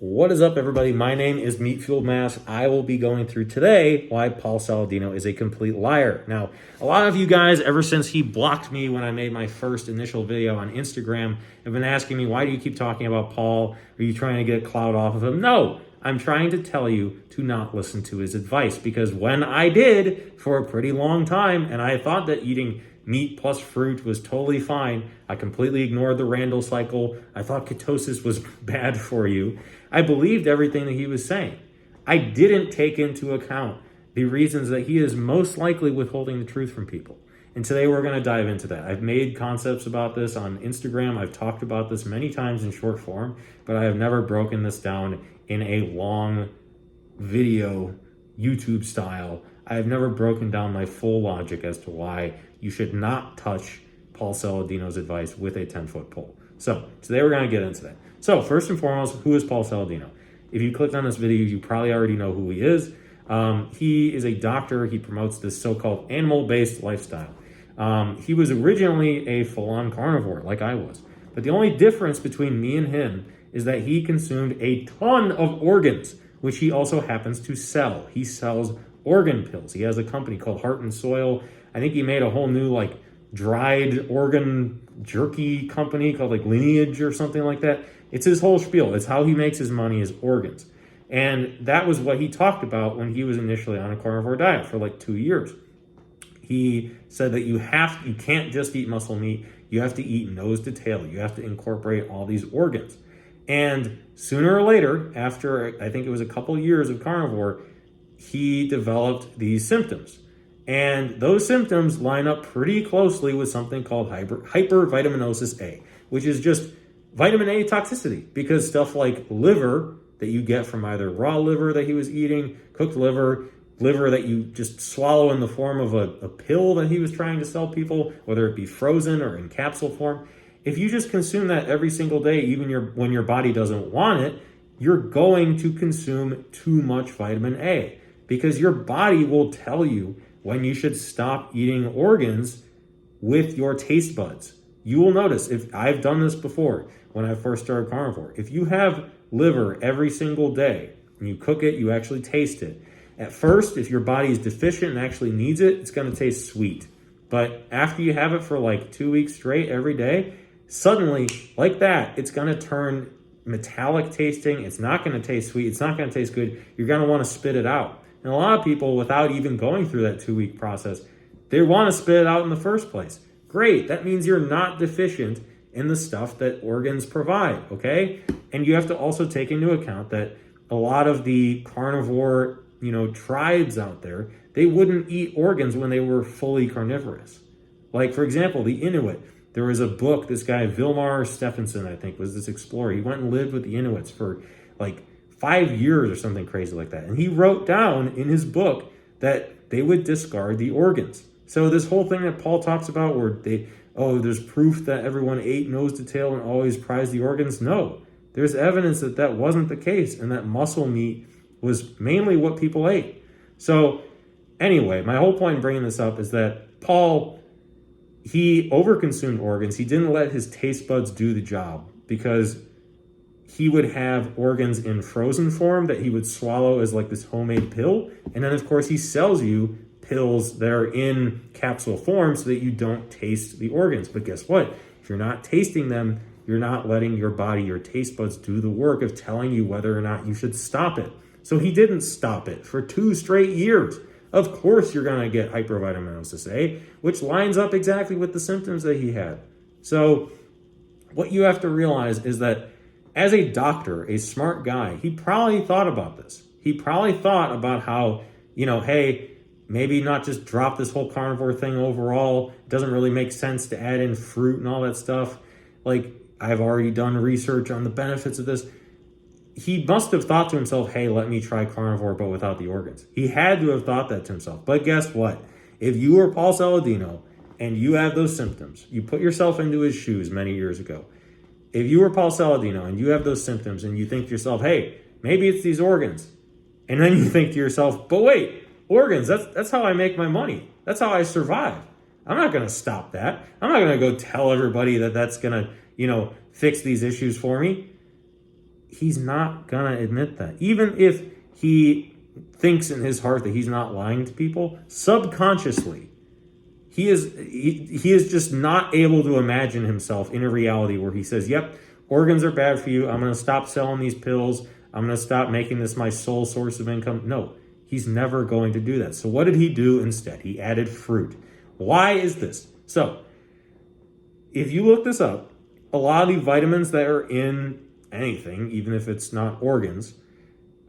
What is up, everybody? My name is Meat Fueled Mass. I will be going through today why Paul Saladino is a complete liar. Now, a lot of you guys, ever since he blocked me when I made my first initial video on Instagram, have been asking me, why do you keep talking about Paul? Are you trying to get clout off of him? No, I'm trying to tell you to not listen to his advice, because when I did for a pretty long time, and I thought that eating meat plus fruit was totally fine, I completely ignored the Randall cycle. I thought ketosis was bad for you. I believed everything that he was saying. I didn't take into account the reasons that he is most likely withholding the truth from people. And today we're going to dive into that. I've made concepts about this on Instagram. I've talked about this many times in short form, but I have never broken this down in a long video, YouTube style. I have never broken down my full logic as to why you should not touch Paul Saladino's advice with a 10-foot pole. So today we're going to get into that. So first and foremost, who is Paul Saladino? If you clicked on this video, you probably already know who he is. He is a doctor. He promotes this so-called animal-based lifestyle. He was originally a full-on carnivore, like I was. But the only difference between me and him is that he consumed a ton of organs, which he also happens to sell. He sells organ pills. He has a company called Heart and Soil. I think he made a whole new dried organ jerky company called Lineage or something like that. It's his whole spiel. It's how he makes his money, is organs. And that was what he talked about when he was initially on a carnivore diet for 2 years. He said that you can't just eat muscle meat. You have to eat nose to tail. You have to incorporate all these organs. And sooner or later, after I think it was a couple years of carnivore, he developed these symptoms. And those symptoms line up pretty closely with something called hypervitaminosis A, which is just vitamin A toxicity, because stuff like liver that you get from either raw liver that he was eating, cooked liver that you just swallow in the form of a pill that he was trying to sell people, whether it be frozen or in capsule form. If you just consume that every single day, even when your body doesn't want it, you're going to consume too much vitamin A, because your body will tell you when you should stop eating organs with your taste buds. You will notice, if I've done this before when I first started carnivore, if you have liver every single day and you cook it, you actually taste it. At first, if your body is deficient and actually needs it, it's going to taste sweet. But after you have it for 2 weeks straight every day, suddenly, like that, it's going to turn metallic tasting. It's not going to taste sweet. It's not going to taste good. You're going to want to spit it out. And a lot of people, without even going through that 2-week process, they want to spit it out in the first place. Great. That means you're not deficient in the stuff that organs provide, okay? And you have to also take into account that a lot of the carnivore, tribes out there, they wouldn't eat organs when they were fully carnivorous. For example, the Inuit. There was a book, this guy, Vilmar Stephenson, I think, was this explorer. He went and lived with the Inuits for 5 years or something crazy like that. And he wrote down in his book that they would discard the organs. So this whole thing that Paul talks about where there's proof that everyone ate nose to tail and always prized the organs. No, there's evidence that that wasn't the case, and that muscle meat was mainly what people ate. So anyway, my whole point in bringing this up is that Paul, he overconsumed organs. He didn't let his taste buds do the job, because he would have organs in frozen form that he would swallow as this homemade pill. And then, of course, he sells you pills that are in capsule form so that you don't taste the organs. But guess what? If you're not tasting them, you're not letting your body, your taste buds, do the work of telling you whether or not you should stop it. So he didn't stop it for 2 straight years. Of course, you're going to get hypervitaminosis A, which lines up exactly with the symptoms that he had. So what you have to realize is that as a doctor, a smart guy, he probably thought about this. He probably thought about how, hey, maybe not just drop this whole carnivore thing overall. It doesn't really make sense to add in fruit and all that stuff. I've already done research on the benefits of this. He must have thought to himself, hey, let me try carnivore, but without the organs. He had to have thought that to himself. But guess what? If you were Paul Saladino and you have those symptoms, you put yourself into his shoes many years ago. If you were Paul Saladino and you have those symptoms and you think to yourself, hey, maybe it's these organs. And then you think to yourself, but wait, organs, that's how I make my money. That's how I survive. I'm not going to stop that. I'm not going to go tell everybody that that's going to, fix these issues for me. he's not gonna admit that. Even if he thinks in his heart that he's not lying to people, subconsciously, he is just not able to imagine himself in a reality where he says, yep, organs are bad for you. I'm going to stop selling these pills. I'm going to stop making this my sole source of income. No, he's never going to do that. So what did he do instead? He added fruit. Why is this? So if you look this up, a lot of the vitamins that are in anything, even if it's not organs,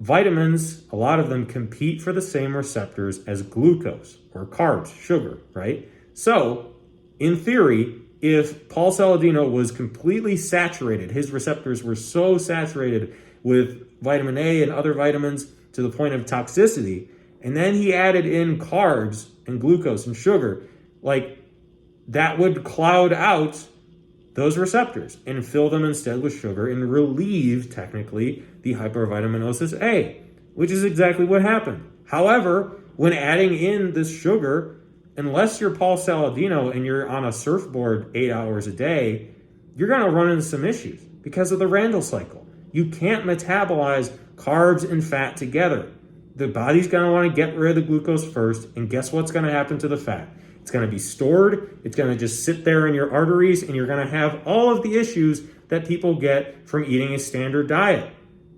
vitamins, a lot of them compete for the same receptors as glucose or carbs, sugar, right? So, in theory, if Paul Saladino was completely saturated, his receptors were so saturated with vitamin A and other vitamins to the point of toxicity, and then he added in carbs and glucose and sugar, like that would cloud out those receptors and fill them instead with sugar and relieve, technically, the hypervitaminosis A, which is exactly what happened. However, when adding in this sugar, unless you're Paul Saladino and you're on a surfboard 8 hours a day, you're going to run into some issues because of the Randall cycle. You can't metabolize carbs and fat together. The body's going to want to get rid of the glucose first, and guess what's going to happen to the fat? It's going to be stored, it's going to just sit there in your arteries, and you're going to have all of the issues that people get from eating a standard diet.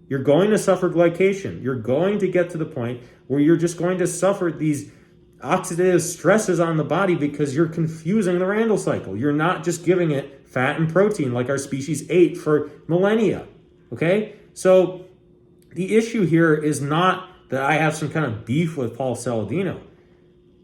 You're going to suffer glycation. You're going to get to the point where you're just going to suffer these oxidative stresses on the body because you're confusing the Randall cycle. You're not just giving it fat and protein like our species ate for millennia, okay? So the issue here is not that I have some kind of beef with Paul Saladino.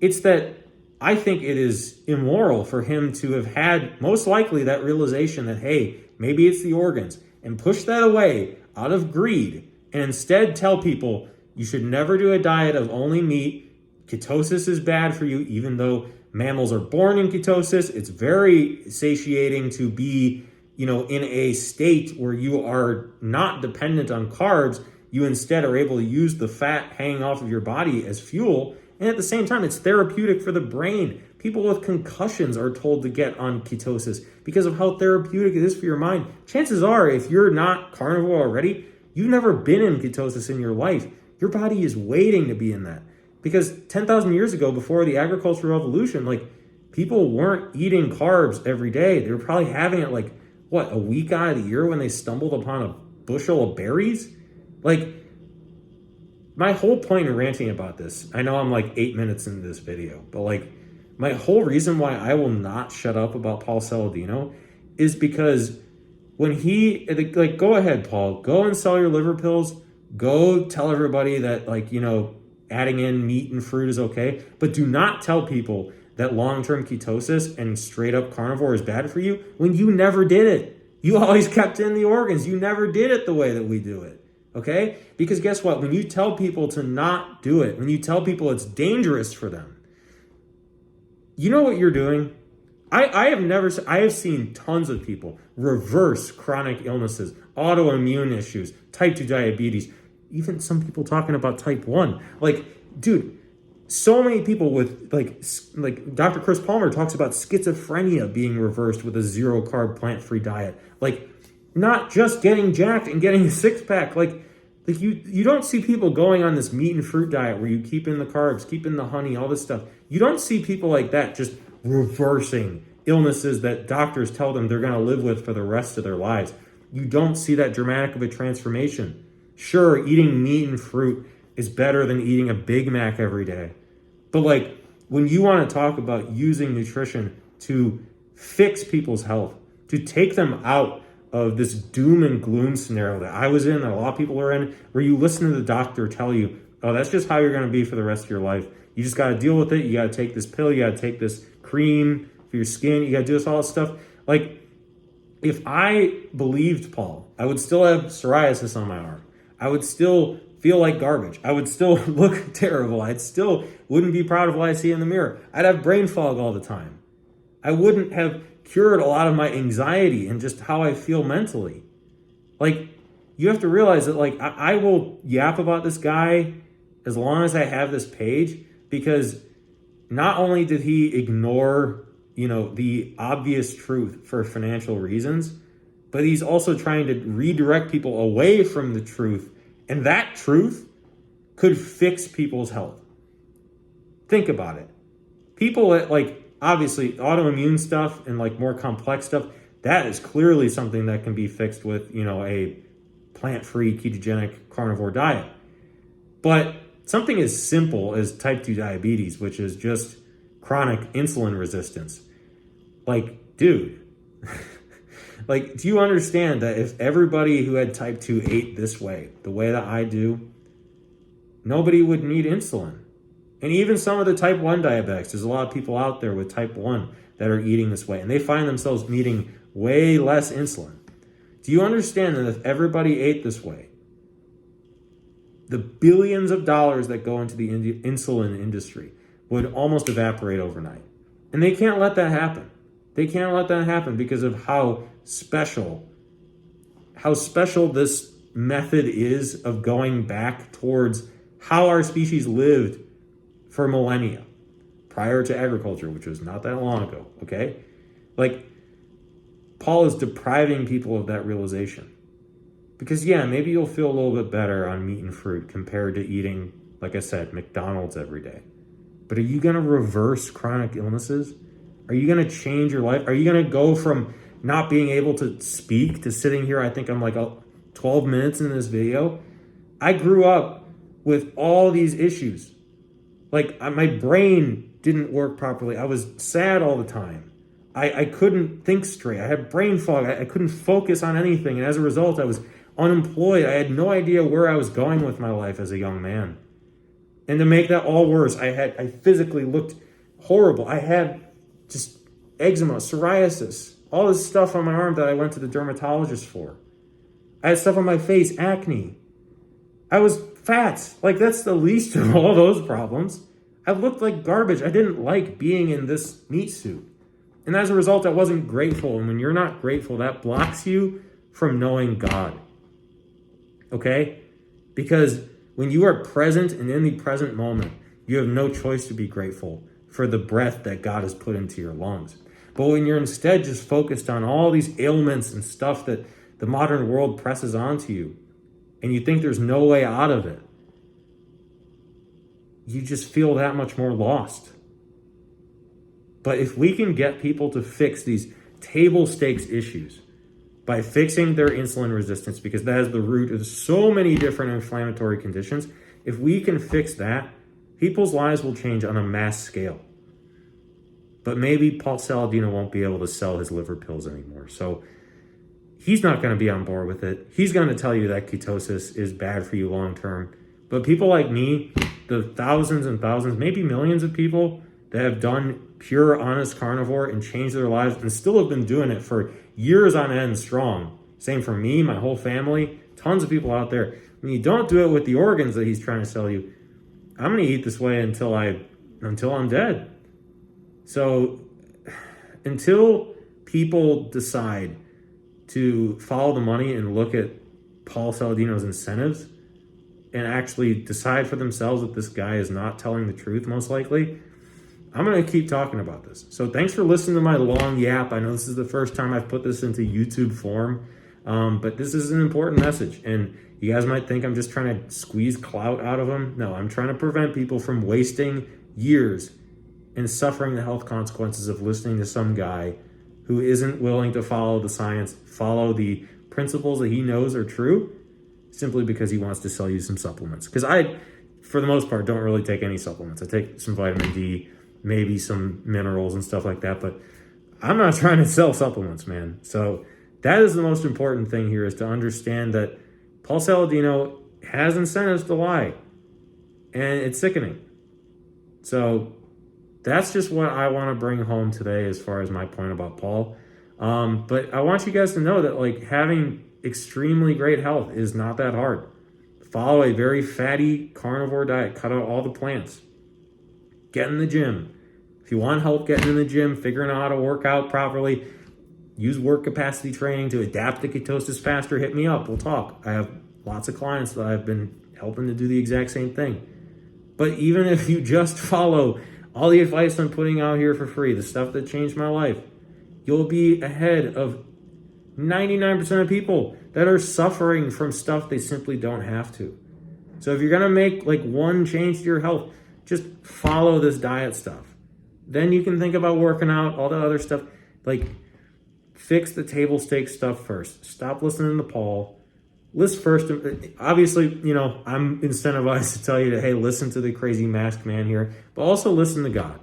It's that I think it is immoral for him to have had most likely that realization that, hey, maybe it's the organs, and push that away out of greed and instead tell people you should never do a diet of only meat. Ketosis is bad for you, even though mammals are born in ketosis. It's very satiating to be, in a state where you are not dependent on carbs. You instead are able to use the fat hanging off of your body as fuel. And at the same time, it's therapeutic for the brain. People with concussions are told to get on ketosis because of how therapeutic it is for your mind. Chances are, if you're not carnivore already, you've never been in ketosis in your life. Your body is waiting to be in that. Because 10,000 years ago, before the agricultural revolution, people weren't eating carbs every day. They were probably having it a week out of the year when they stumbled upon a bushel of berries? My whole point in ranting about this, I know I'm 8 minutes into this video, but my whole reason why I will not shut up about Paul Saladino is because when he, go ahead, Paul, go and sell your liver pills. Go tell everybody that, adding in meat and fruit is okay, but do not tell people that long-term ketosis and straight up carnivore is bad for you when you never did it. You always kept in the organs. You never did it the way that we do it, okay? Because guess what? When you tell people to not do it, when you tell people it's dangerous for them, you know what you're doing? I have seen tons of people reverse chronic illnesses, autoimmune issues, type 2 diabetes, even some people talking about type 1. Dude, so many people with Dr. Chris Palmer talks about schizophrenia being reversed with a zero carb plant-free diet. Not just getting jacked and getting a six-pack. You don't see people going on this meat and fruit diet where you keep in the carbs, keep in the honey, all this stuff. You don't see people like that just reversing illnesses that doctors tell them they're going to live with for the rest of their lives. You don't see that dramatic of a transformation. Sure, eating meat and fruit is better than eating a Big Mac every day. But when you want to talk about using nutrition to fix people's health, to take them out of this doom and gloom scenario that I was in, that a lot of people are in, where you listen to the doctor tell you, oh, that's just how you're going to be for the rest of your life. You just got to deal with it. You got to take this pill. You got to take this cream for your skin. You got to do this, all this stuff. If I believed Paul, I would still have psoriasis on my arm. I would still feel like garbage. I would still look terrible. I still wouldn't be proud of what I see in the mirror. I'd have brain fog all the time. I wouldn't have cured a lot of my anxiety and just how I feel mentally. You have to realize that I will yap about this guy as long as I have this page, because not only did he ignore, the obvious truth for financial reasons, but he's also trying to redirect people away from the truth. And that truth could fix people's health. Think about it. People that obviously autoimmune stuff and more complex stuff, that is clearly something that can be fixed with, a plant-free ketogenic carnivore diet. But something as simple as type 2 diabetes, which is just chronic insulin resistance. Dude, do you understand that if everybody who had type 2 ate this way, the way that I do, nobody would need insulin? And even some of the type 1 diabetics, there's a lot of people out there with type 1 that are eating this way, and they find themselves needing way less insulin. Do you understand that if everybody ate this way, the billions of dollars that go into the insulin industry would almost evaporate overnight? And they can't let that happen. They can't let that happen because of how special this method is of going back towards how our species lived for millennia prior to agriculture, which was not that long ago, okay? Paul is depriving people of that realization. Because maybe you'll feel a little bit better on meat and fruit compared to eating, like I said, McDonald's every day. But are you going to reverse chronic illnesses? Are you going to change your life? Are you going to go from not being able to speak to sitting here? I think I'm 12 minutes in this video. I grew up with all these issues. My brain didn't work properly. I was sad all the time. I couldn't think straight. I had brain fog. I couldn't focus on anything. And as a result, I was unemployed. I had no idea where I was going with my life as a young man. And to make that all worse, I physically looked horrible. I had just eczema, psoriasis, all this stuff on my arm that I went to the dermatologist for. I had stuff on my face, acne. I was fat. That's the least of all those problems. I looked like garbage. I didn't like being in this meat suit. And as a result, I wasn't grateful. And when you're not grateful, that blocks you from knowing God. Okay? Because when you are present and in the present moment, you have no choice to be grateful for the breath that God has put into your lungs. But when you're instead just focused on all these ailments and stuff that the modern world presses onto you, and you think there's no way out of it, you just feel that much more lost. But if we can get people to fix these table stakes issues by fixing their insulin resistance, because that is the root of so many different inflammatory conditions, if we can fix that, people's lives will change on a mass scale. But maybe Paul Saladino won't be able to sell his liver pills anymore. So he's not going to be on board with it. He's going to tell you that ketosis is bad for you long term. But people like me, the thousands and thousands, maybe millions of people that have done pure, honest carnivore and changed their lives and still have been doing it for years on end strong. Same for me, my whole family, tons of people out there. When you don't do it with the organs that he's trying to sell you, I'm going to eat this way until I'm dead. So until people decide to follow the money and look at Paul Saladino's incentives and actually decide for themselves that this guy is not telling the truth, most likely, I'm going to keep talking about this. So thanks for listening to my long yap. I know this is the first time I've put this into YouTube form, but this is an important message. And you guys might think I'm just trying to squeeze clout out of them. No, I'm trying to prevent people from wasting years and suffering the health consequences of listening to some guy who isn't willing to follow the science, follow the principles that he knows are true, simply because he wants to sell you some supplements. Because I, for the most part, don't really take any supplements. I take some vitamin D, maybe some minerals and stuff like that, but I'm not trying to sell supplements, man. So that is the most important thing here, is to understand that Paul Saladino has incentives to lie, and it's sickening. So that's just what I want to bring home today as far as my point about Paul. But I want you guys to know that having extremely great health is not that hard. Follow a very fatty carnivore diet. Cut out all the plants. Get in the gym. If you want help getting in the gym, figuring out how to work out properly, use work capacity training to adapt to ketosis faster, hit me up. We'll talk. I have lots of clients that I've been helping to do the exact same thing. But even if you just follow all the advice I'm putting out here for free, the stuff that changed my life, you'll be ahead of 99% of people that are suffering from stuff they simply don't have to. So if you're going to make like one change to your health, just follow this diet stuff. Then you can think about working out, all the other stuff. Like, fix the table stakes stuff first. Stop listening to Paul. List first. Obviously, I'm incentivized to tell you to, hey, listen to the crazy masked man here, but also listen to God.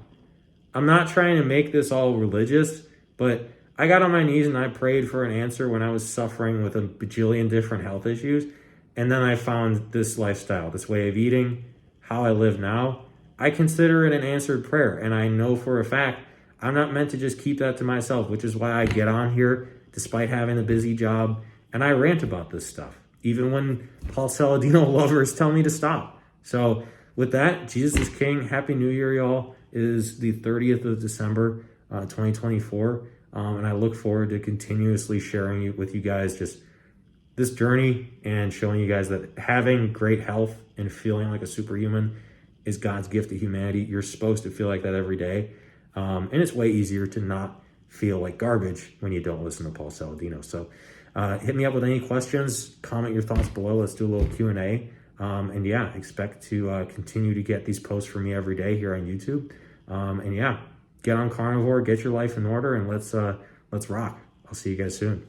I'm not trying to make this all religious, but I got on my knees and I prayed for an answer when I was suffering with a bajillion different health issues. And then I found this lifestyle, this way of eating, how I live now. I consider it an answered prayer. And I know for a fact, I'm not meant to just keep that to myself, which is why I get on here despite having a busy job. And I rant about this stuff, even when Paul Saladino lovers tell me to stop. So with that, Jesus is King. Happy New Year, y'all. It is the 30th of December, 2024. And I look forward to continuously sharing with you guys just this journey and showing you guys that having great health and feeling like a superhuman is God's gift to humanity. You're supposed to feel like that every day. And it's way easier to not feel like garbage when you don't listen to Paul Saladino. So hit me up with any questions, comment your thoughts below. Let's do a little Q&A. And yeah, expect to continue to get these posts from me every day here on YouTube. And yeah, get on carnivore, get your life in order, and let's rock. I'll see you guys soon.